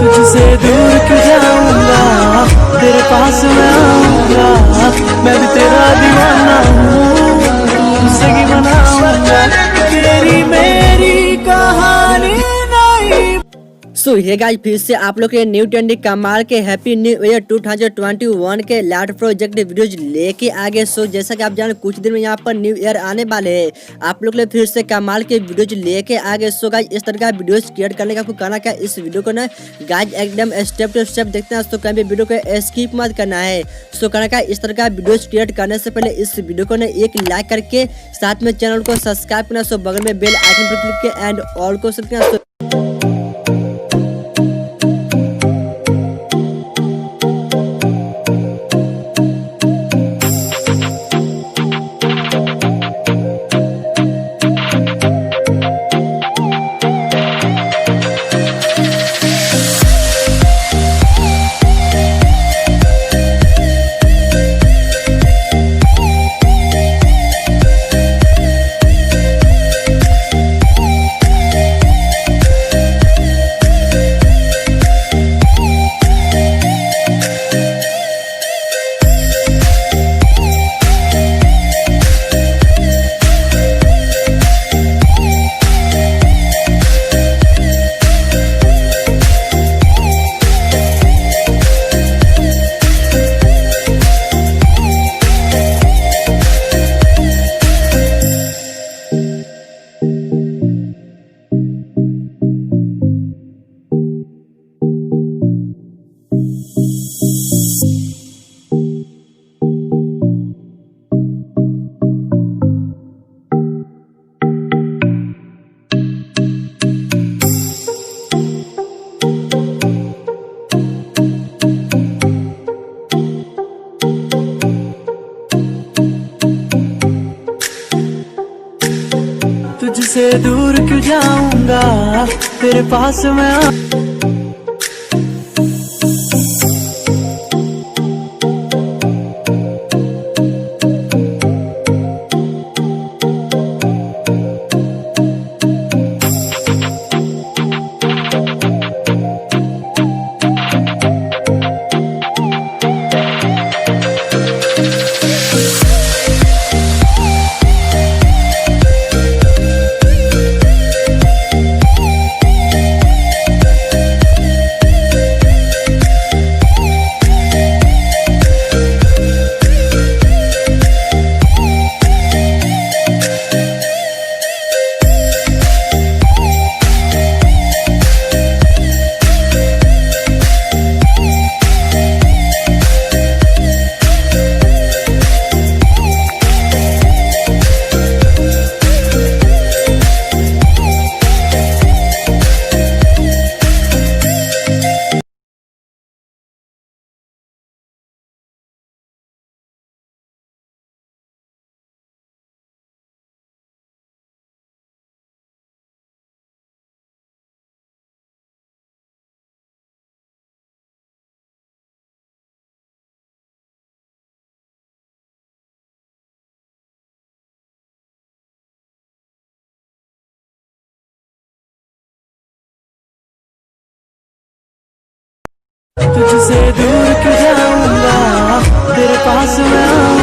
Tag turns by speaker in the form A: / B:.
A: तुझसे दूर क्यों जाऊंगा, तेरे पास मैं आऊंगा। मैं भी तेरा दीवाना हूँ, तुझसे की मनाऊंगा। तेरी मेरी कहानी नहीं।
B: सो ये गाइस फिर से आप लोग के न्यू ट्रेंडिंग कमाल के हैप्पी न्यू ईयर 2021 के लास्ट प्रोजेक्ट वीडियोज लेके आ गए। सो जैसा कि आप जाने कुछ दिन में यहाँ पर न्यू ईयर आने वाले हैं, आप लोग के लिए फिर से कमाल के वीडियोज लेके आ गए। सो गाइस इस तरह का वीडियोज क्रिएट करने का आपको करना क्या, इस वीडियो को ना गाइस एकदम स्टेप टू स्टेप देखते हैं। तो कहीं भी वीडियो को स्किप मत करना है। सो करना क्या, इस तरह का वीडियोज क्रिएट करने से पहले इस वीडियो को ना एक लाइक करके साथ में चैनल को सब्सक्राइब करना। सो बगल में बेल आइकन पर क्लिक के एंड ऑल को सेलेक्ट करना।
A: तुझसे दूर क्यों जाऊंगा, तेरे पास मैं तुझसे दूर क्यों जाऊंगा, तेरे पास मैं